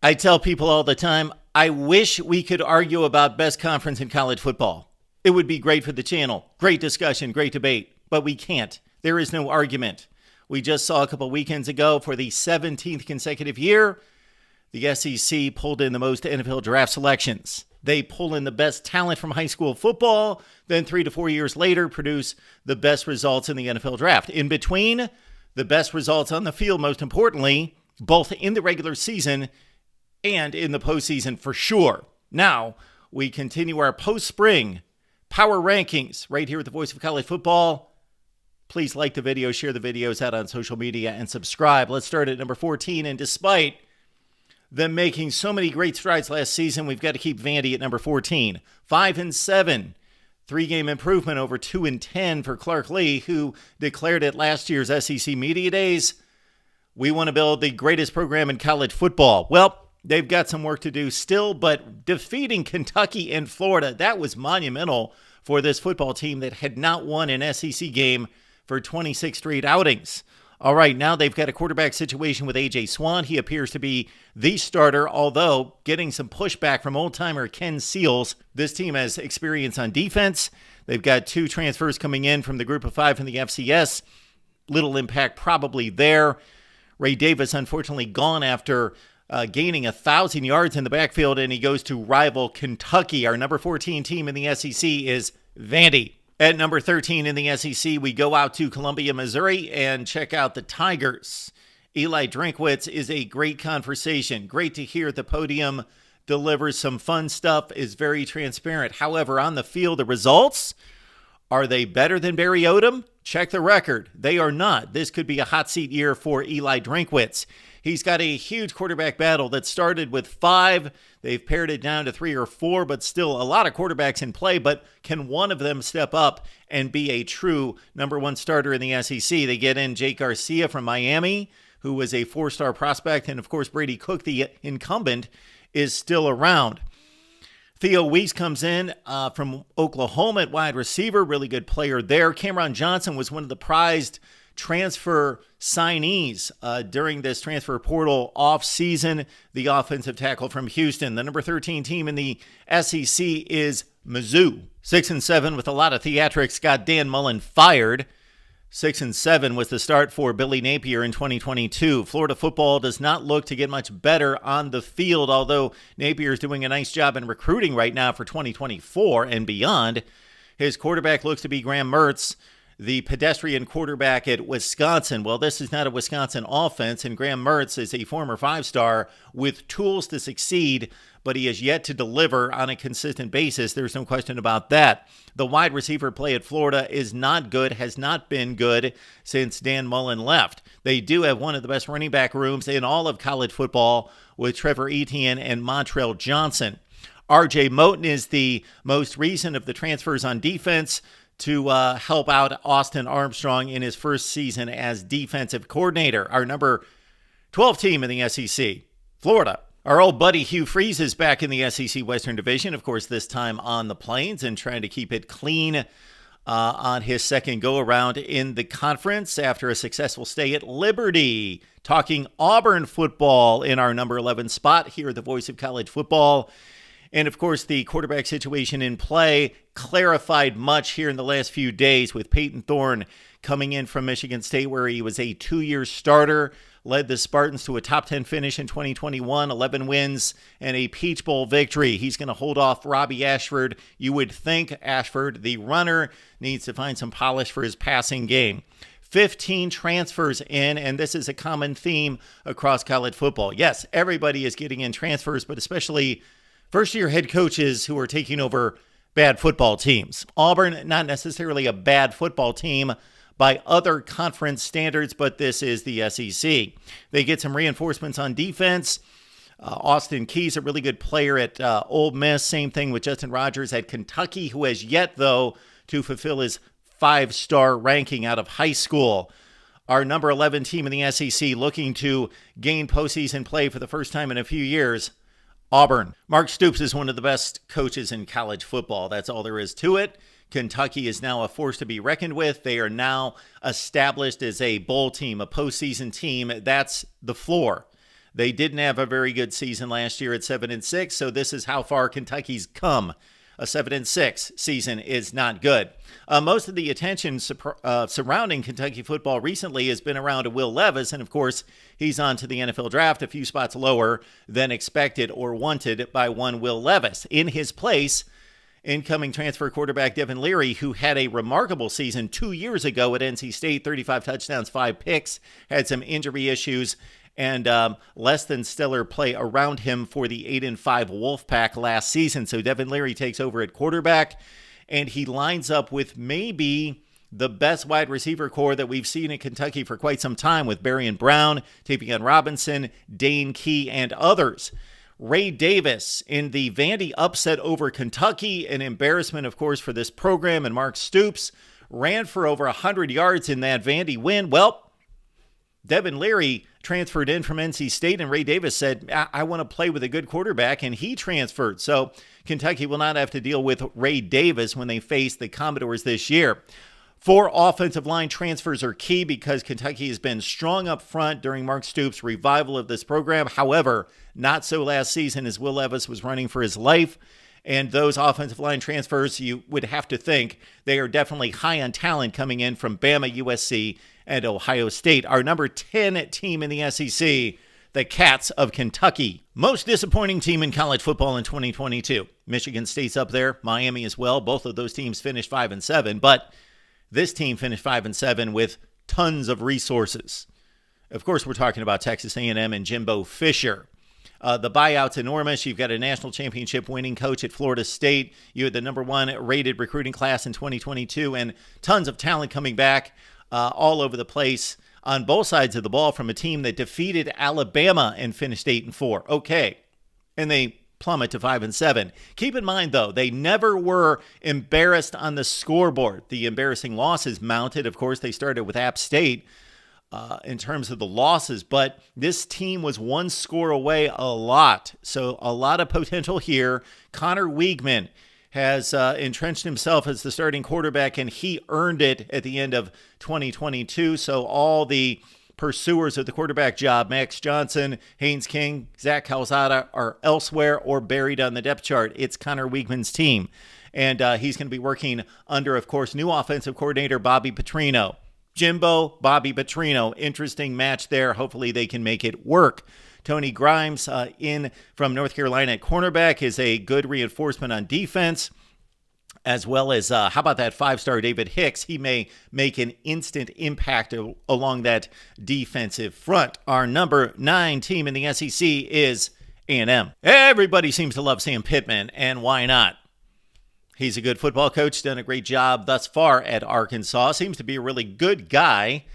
I tell people all the time, I wish we could argue about best conference in college football. It would be great for the channel. Great discussion, great debate, but we can't. There is no argument. We just saw a couple weekends ago for the 17th consecutive year, the SEC pulled in the most NFL draft selections. They pull in the best talent from high school football, then 3 to 4 years later produce the best results in the NFL draft. In between, the best results on the field, most importantly, both in the regular season and in the postseason for sure. Now, we continue our post-spring power rankings right here at the Voice of College Football. Please like the video, share the videos out on social media, and subscribe. Let's start at number 14, and despite them making so many great strides last season, we've got to keep Vandy at number 14. 5-7, 3-game improvement over 2-10 for Clark Lee, who declared at last year's SEC Media Days, we want to build the greatest program in college football. Well, they've got some work to do still, but defeating Kentucky and Florida, that was monumental for this football team that had not won an SEC game for 26 straight outings. All right, now they've got a quarterback situation with A.J. Swan. He appears to be the starter, although getting some pushback from old-timer Ken Seals. This team has experience on defense. They've got 2 transfers coming in from the group of 5 from the FCS. Little impact probably there. Ray Davis, unfortunately, gone after gaining 1,000 yards in the backfield, and he goes to rival Kentucky. Our number 14 team in the SEC is Vandy. At number 13 in the SEC, we go out to Columbia, Missouri, and check out the Tigers. Eli Drinkwitz is a great conversation. Great to hear at the podium, delivers some fun stuff, is very transparent. However, on the field, the results, are they better than Barry Odom? Check the record. They are not. This could be a hot seat year for Eli Drinkwitz. He's got a huge quarterback battle that started with 5. They've pared it down to 3 or 4, but still a lot of quarterbacks in play. But can one of them step up and be a true number 1 starter in the SEC? They get in Jake Garcia from Miami, who was a 4-star prospect. And, of course, Brady Cook, the incumbent, is still around. Theo Weiss comes in from Oklahoma at wide receiver. Really good player there. Cameron Johnson was one of the prized transfer signees during this transfer portal offseason. The offensive tackle from Houston. The number 13 team in the SEC is Mizzou. 6-7 with a lot of theatrics got Dan Mullen fired. 6-7 was the start for Billy Napier in 2022. Florida football does not look to get much better on the field, although Napier is doing a nice job in recruiting right now for 2024 and beyond. His quarterback looks to be Graham Mertz, the pedestrian quarterback at Wisconsin. Well, this is not a Wisconsin offense, and Graham Mertz is a former 5-star with tools to succeed, but he has yet to deliver on a consistent basis. There's no question about that. The wide receiver play at Florida is not good, has not been good since Dan Mullen left. They do have one of the best running back rooms in all of college football with Trevor Etienne and Montrell Johnson. R.J. Moten is the most recent of the transfers on defense to help out Austin Armstrong in his first season as defensive coordinator. Our number 12 team in the SEC, Florida. Our old buddy Hugh Freeze is back in the SEC Western Division, of course, this time on the Plains and trying to keep it clean on his second go-around in the conference after a successful stay at Liberty. Talking Auburn football in our number 11 spot here at the Voice of College Football. And, of course, the quarterback situation in play clarified much here in the last few days with Peyton Thorne coming in from Michigan State, where he was a 2-year starter, led the Spartans to a top 10 finish in 2021, 11 wins, and a Peach Bowl victory. He's going to hold off Robbie Ashford. You would think Ashford, the runner, needs to find some polish for his passing game. 15 transfers in, and this is a common theme across college football. Yes, everybody is getting in transfers, but especially first-year head coaches who are taking over bad football teams. Auburn, not necessarily a bad football team by other conference standards, but this is the SEC. They get some reinforcements on defense. Austin Key's a really good player at Ole Miss. Same thing with Justin Rogers at Kentucky, who has yet, though, to fulfill his 5-star ranking out of high school. Our number 11 team in the SEC looking to gain postseason play for the first time in a few years, Auburn. Mark Stoops is one of the best coaches in college football. That's all there is to it. Kentucky is now a force to be reckoned with. They are now established as a bowl team, a postseason team. That's the floor. They didn't have a very good season last year at 7-6, so this is how far Kentucky's come. A 7-6 season is not good. Most of the attention surrounding Kentucky football recently has been around Will Levis, and of course, he's on to the NFL draft a few spots lower than expected or wanted by one Will Levis. In his place, incoming transfer quarterback Devin Leary, who had a remarkable season 2 years ago at NC State, 35 touchdowns, 5 picks, had some injury issues, and less than stellar play around him for the 8-5 Wolfpack last season. So Devin Leary takes over at quarterback, and he lines up with maybe the best wide receiver core that we've seen in Kentucky for quite some time, with Berrien Brown, Tavion Robinson, Dane Key, and others. Ray Davis in the Vandy upset over Kentucky, an embarrassment, of course, for this program, and Mark Stoops ran for over 100 yards in that Vandy win. Well, Devin Leary transferred in from NC State, and Ray Davis said, I want to play with a good quarterback, and he transferred. So Kentucky will not have to deal with Ray Davis when they face the Commodores this year. 4 offensive line transfers are key because Kentucky has been strong up front during Mark Stoops' revival of this program. However, not so last season, as Will Levis was running for his life. And those offensive line transfers, you would have to think they are definitely high on talent coming in from Bama, USC, and Ohio State. Our number 10 team in the SEC, the Cats of Kentucky. Most disappointing team in college football in 2022. Michigan State's up there, Miami as well. Both of those teams finished 5-7, but this team finished 5-7 with tons of resources. Of course, we're talking about Texas A&M and Jimbo Fisher. The buyout's enormous. You've got a national championship winning coach at Florida State. You had the number 1 rated recruiting class in 2022, and tons of talent coming back all over the place on both sides of the ball from a team that defeated Alabama and finished 8-4. Okay, and they plummet to 5-7. Keep in mind, though, they never were embarrassed on the scoreboard. The embarrassing losses mounted. Of course, they started with App State in terms of the losses, but this team was 1 score away a lot. So a lot of potential here. Connor Weigman has entrenched himself as the starting quarterback, and he earned it at the end of 2022. So all the pursuers of the quarterback job, Max Johnson, Haynes King, Zach Calzada, are elsewhere or buried on the depth chart. It's Connor Weigman's team. And he's going to be working under, of course, new offensive coordinator Bobby Petrino. Jimbo, Bobby Petrino, interesting match there. Hopefully they can make it work. Tony Grimes in from North Carolina at cornerback is a good reinforcement on defense, as well as, how about that 5-star David Hicks? He may make an instant impact along that defensive front. Our number 9 team in the SEC is A&M. Everybody seems to love Sam Pittman, and why not? He's a good football coach, done a great job thus far at Arkansas, seems to be a really good guy.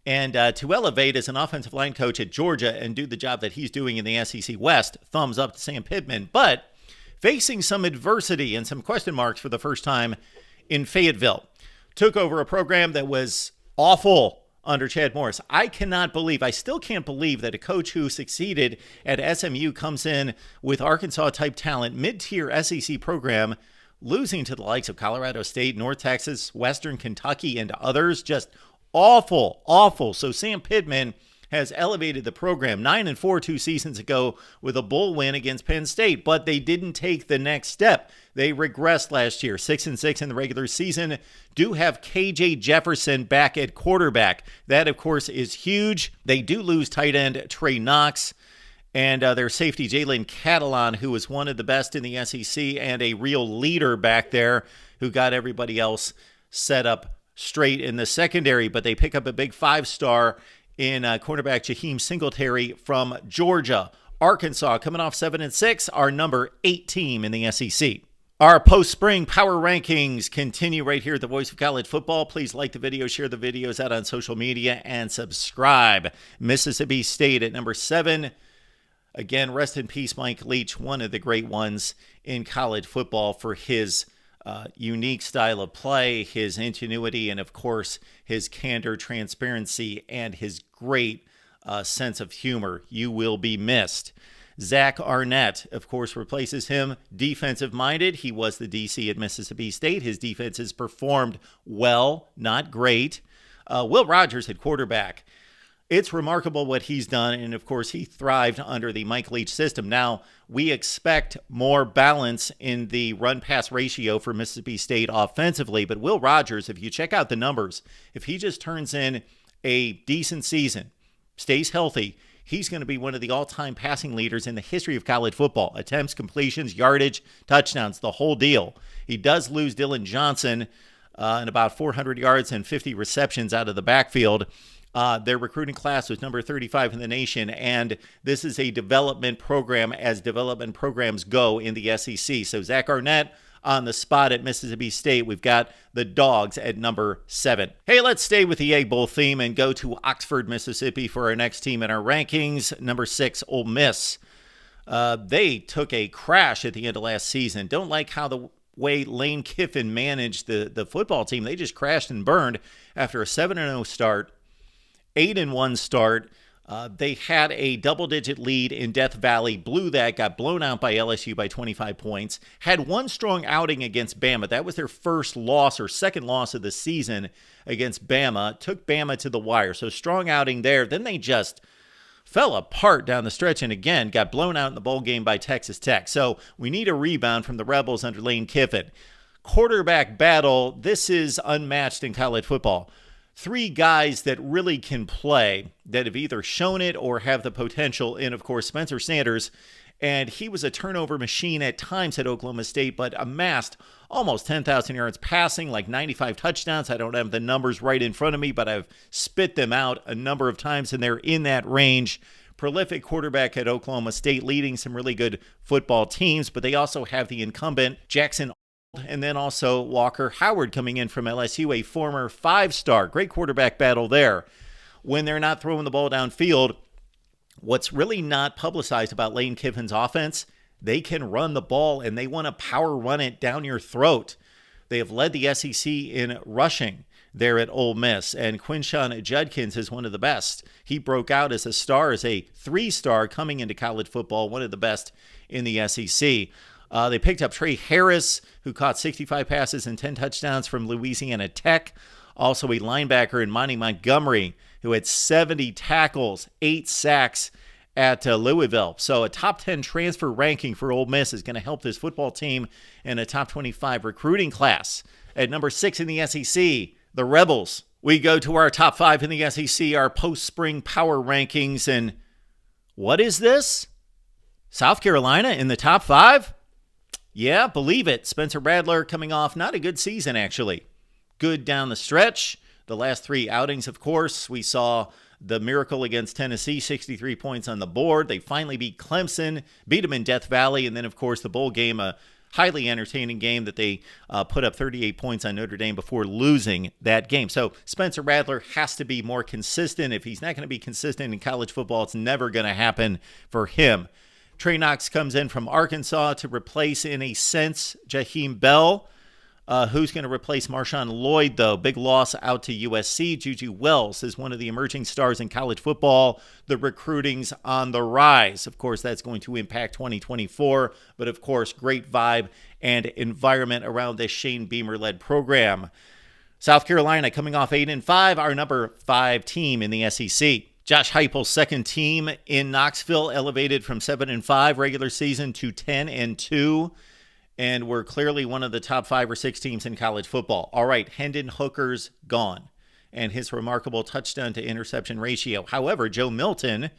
And to elevate as an offensive line coach at Georgia and do the job that he's doing in the SEC West, thumbs up to Sam Pittman. But facing some adversity and some question marks for the first time in Fayetteville. Took over a program that was awful under Chad Morris. I still can't believe that a coach who succeeded at SMU comes in with Arkansas-type talent, mid-tier SEC program, losing to the likes of Colorado State, North Texas, Western Kentucky, and others. Just awful, awful. So Sam Pittman has elevated the program 9-4 2 seasons ago with a bowl win against Penn State, but they didn't take the next step. They regressed last year, 6-6 in the regular season. Do have KJ Jefferson back at quarterback. That, of course, is huge. They do lose tight end Trey Knox and their safety Jalen Catalon, who was one of the best in the SEC and a real leader back there who got everybody else set up straight in the secondary. But they pick up a big 5-star in cornerback Jaheim Singletary from Georgia. Arkansas coming off 7-6, our number 8 team in the SEC. Our post-spring power rankings continue right here at the Voice of College Football. Please like the video, share the videos out on social media, and subscribe. Mississippi State at number 7. Again, rest in peace, Mike Leach, one of the great ones in college football for his unique style of play, his ingenuity, and of course, his candor, transparency, and his great sense of humor. You will be missed. Zach Arnett, of course, replaces him, defensive-minded. He was the DC at Mississippi State. His defense has performed well, not great. Will Rogers at quarterback. It's remarkable what he's done, and of course, he thrived under the Mike Leach system. Now, we expect more balance in the run-pass ratio for Mississippi State offensively, but Will Rogers, if you check out the numbers, if he just turns in a decent season, stays healthy, he's going to be one of the all-time passing leaders in the history of college football. Attempts, completions, yardage, touchdowns, the whole deal. He does lose Dylan Johnson in about 400 yards and 50 receptions out of the backfield. Their recruiting class was number 35 in the nation, and this is a development program as development programs go in the SEC. So Zach Arnett on the spot at Mississippi State. We've got the Dogs at number 7. Hey, let's stay with the Egg Bowl theme and go to Oxford, Mississippi for our next team in our rankings. Number 6, Ole Miss. They took a crash at the end of last season. Don't like how the way Lane Kiffin managed the football team. They just crashed and burned after a 7-0 start. 8-1 start. They had a double-digit lead in Death Valley, blew that, got blown out by LSU by 25 points, had one strong outing against Bama. That was their first loss or second loss of the season against Bama. Took Bama to the wire. So strong outing there. Then they just fell apart down the stretch and again got blown out in the bowl game by Texas Tech. So we need a rebound from the Rebels under Lane Kiffin. Quarterback battle, this is unmatched in college football. 3 guys that really can play, that have either shown it or have the potential in, of course, Spencer Sanders. And he was a turnover machine at times at Oklahoma State, but amassed almost 10,000 yards passing, like 95 touchdowns. I don't have the numbers right in front of me, but I've spit them out a number of times, and they're in that range. Prolific quarterback at Oklahoma State, leading some really good football teams, but they also have the incumbent, Jackson, and then also Walker Howard coming in from LSU, a former 5-star. Great quarterback battle there. When they're not throwing the ball downfield, what's really not publicized about Lane Kiffin's offense, they can run the ball and they want to power run it down your throat. They have led the SEC in rushing there at Ole Miss, and Quinshon Judkins is one of the best. He broke out as a star, as a 3-star coming into college football, one of the best in the SEC. They picked up Trey Harris, who caught 65 passes and 10 touchdowns from Louisiana Tech. Also a linebacker in Monty Montgomery, who had 70 tackles, 8 sacks at Louisville. So a top 10 transfer ranking for Ole Miss is going to help this football team in a top 25 recruiting class. At number 6 in the SEC, the Rebels. We go to our top 5 in the SEC, our post-spring power rankings. And what is this? South Carolina in the top 5? Yeah, believe it. Spencer Rattler coming off not a good season, actually. Good down the stretch. The last 3 outings, of course, we saw the miracle against Tennessee, 63 points on the board. They finally beat Clemson, beat them in Death Valley, and then, of course, the bowl game, a highly entertaining game that they put up 38 points on Notre Dame before losing that game. So Spencer Rattler has to be more consistent. If he's not going to be consistent in college football, it's never going to happen for him. Trey Knox comes in from Arkansas to replace, in a sense, Jaheim Bell. Who's going to replace Marshawn Lloyd, though? Big loss out to USC. Juju Wells is one of the emerging stars in college football. The recruiting's on the rise. Of course, that's going to impact 2024. But, of course, great vibe and environment around this Shane Beamer-led program. South Carolina coming off 8-5, our number 5 team in the SEC. Josh Heupel's second team in Knoxville elevated from 7-5 regular season to 10-2. And we're clearly one of the top 5 or 6 teams in college football. All right, Hendon Hooker's gone, and his remarkable touchdown to interception ratio. However, Joe Milton,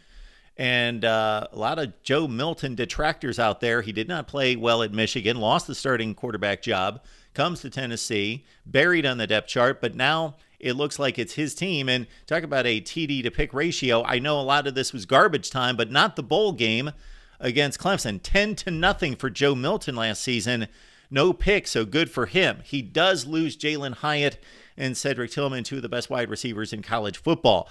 and a lot of Joe Milton detractors out there, he did not play well at Michigan, lost the starting quarterback job, comes to Tennessee, buried on the depth chart, but now it looks like it's his team. And talk about a TD to pick ratio. I know a lot of this was garbage time, but not the bowl game against Clemson. 10-0 for Joe Milton last season. No pick, so good for him. He does lose Jalen Hyatt and Cedric Tillman, 2 of the best wide receivers in college football.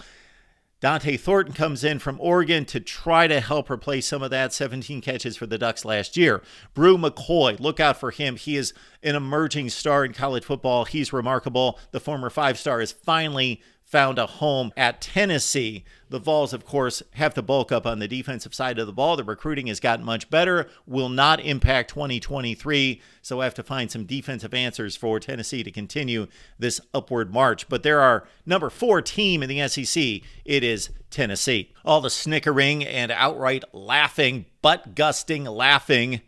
Dante Thornton comes in from Oregon to try to help replace some of that. 17 catches for the Ducks last year. Brew McCoy, look out for him. He is an emerging star in college football. He's remarkable. The former 5-star is finally found a home at Tennessee. The Vols, of course, have to bulk up on the defensive side of the ball. The recruiting has gotten much better, will not impact 2023, so I have to find some defensive answers for Tennessee to continue this upward march. But there are number 4 team in the SEC. It is Tennessee. All the snickering and outright laughing, butt-gusting laughing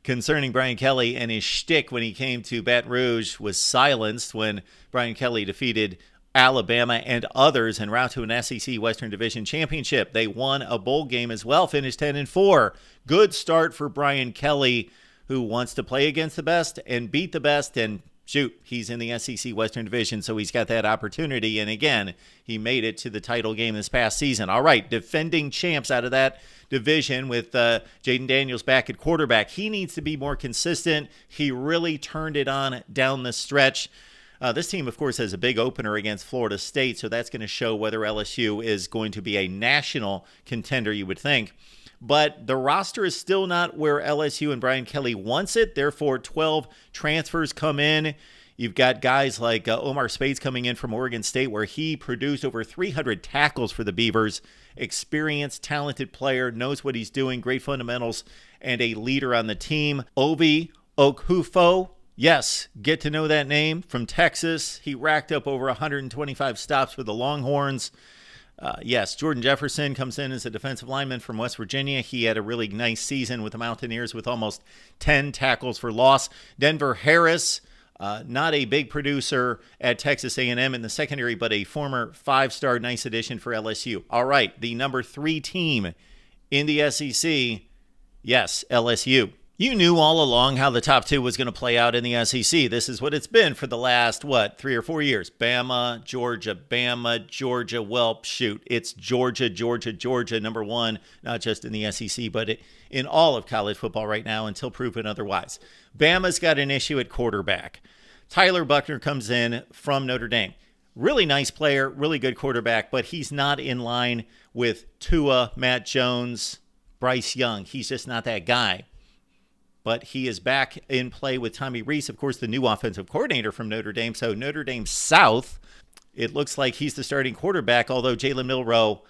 concerning Brian Kelly and his shtick when he came to Baton Rouge was silenced when Brian Kelly defeated Alabama and others en route to an SEC Western Division championship. They won a bowl game as well, finished 10-4. Good start for Brian Kelly, who wants to play against the best and beat the best. And shoot, he's in the SEC Western Division, so he's got that opportunity. And again, he made it to the title game this past season. All right, defending champs out of that division with Jaden Daniels back at quarterback. He needs to be more consistent. He really turned it on down the stretch. This team, of course, has a big opener against Florida State, so that's going to show whether LSU is going to be a national contender, you would think. But the roster is still not where LSU and Brian Kelly wants it. Therefore, 12 transfers come in. You've got guys like Omar Spades coming in from Oregon State, where he produced over 300 tackles for the Beavers. Experienced, talented player, knows what he's doing, great fundamentals, and a leader on the team. Obi Okufo. Yes, get to know that name, from Texas. He racked up over 125 stops for the Longhorns. Yes, Jordan Jefferson comes in as a defensive lineman from West Virginia. He had a really nice season with the Mountaineers with almost 10 tackles for loss. Denver Harris, not a big producer at Texas A&M in the secondary, but a former 5-star nice addition for LSU. All right, the number 3 team in the SEC, yes, LSU. You knew all along how the top 2 was going to play out in the SEC. This is what it's been for the last, 3 or 4 years. Bama, Georgia. Well, shoot, it's Georgia, number 1, not just in the SEC, but in all of college football right now until proven otherwise. Bama's got an issue at quarterback. Tyler Buchner comes in from Notre Dame. Really nice player, really good quarterback, but he's not in line with Tua, Matt Jones, Bryce Young. He's just not that guy. But he is back in play with Tommy Rees, of course, the new offensive coordinator from Notre Dame. So Notre Dame South, it looks like he's the starting quarterback, although Jalen Milroe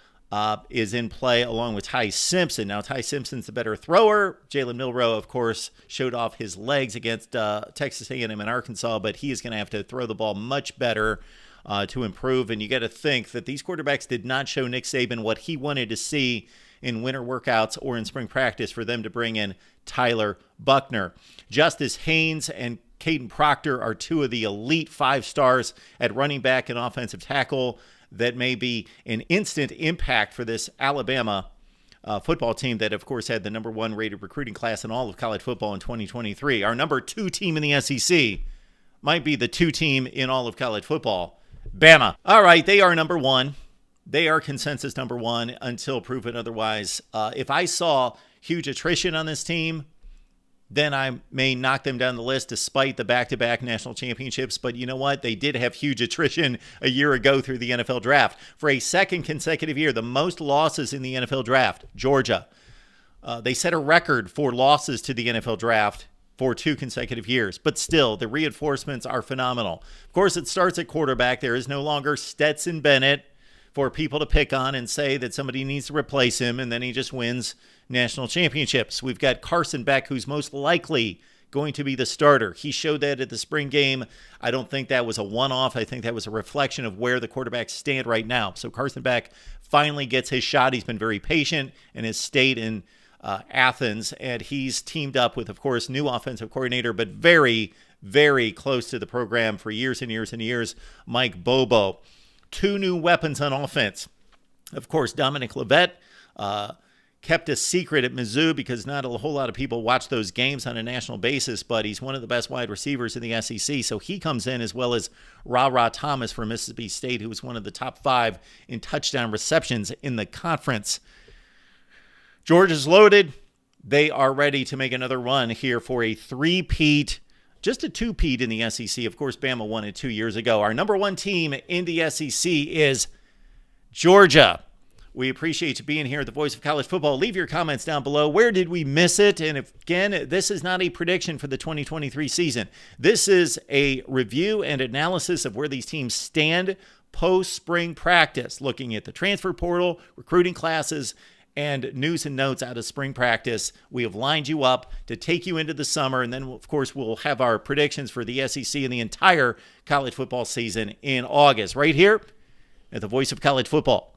is in play along with Ty Simpson. Now, Ty Simpson's the better thrower. Jalen Milroe, of course, showed off his legs against Texas A&M and Arkansas, but he is going to have to throw the ball much better to improve. And you got to think that these quarterbacks did not show Nick Saban what he wanted to see in winter workouts or in spring practice for them to bring in Tyler Buchner. Justice Haynes and Caden Proctor are 2 of the elite 5-stars at running back and offensive tackle that may be an instant impact for this Alabama football team that, of course, had the number 1 rated recruiting class in all of college football in 2023. Our number 2 team in the SEC might be the 2 team in all of college football, Bama. All right, they are number 1. They are consensus number 1 until proven otherwise. If I saw huge attrition on this team, then I may knock them down the list despite the back-to-back national championships. But you know what? They did have huge attrition a year ago through the NFL draft. For a second consecutive year, the most losses in the NFL draft, Georgia. They set a record for losses to the NFL draft for 2 consecutive years. But still, the reinforcements are phenomenal. Of course, it starts at quarterback. There is no longer Stetson Bennett for people to pick on and say that somebody needs to replace him, and then he just wins national championships. We've got Carson Beck, who's most likely going to be the starter. He showed that at the spring game. I don't think that was a one-off. I think that was a reflection of where the quarterbacks stand right now. So Carson Beck finally gets his shot. He's been very patient and has stayed in Athens, and he's teamed up with, of course, new offensive coordinator, but very, very close to the program for years and years and years, Mike Bobo. 2 new weapons on offense. Of course, Dominic Levet kept a secret at Mizzou because not a whole lot of people watch those games on a national basis, but he's one of the best wide receivers in the SEC. So he comes in, as well as Ra Thomas from Mississippi State, who was one of the top 5 in touchdown receptions in the conference. Georgia's loaded. They are ready to make another run here for a 3-peat. Just a 2-peat in the SEC. Of course, Bama won it 2 years ago. Our number 1 team in the SEC is Georgia. We appreciate you being here at the Voice of College Football. Leave your comments down below. Where did we miss it? And again, this is not a prediction for the 2023 season. This is a review and analysis of where these teams stand post-spring practice, looking at the transfer portal, recruiting classes, and news and notes out of spring practice. We have lined you up to take you into the summer, and then, of course, we'll have our predictions for the SEC and the entire college football season in August, right here at the Voice of College Football.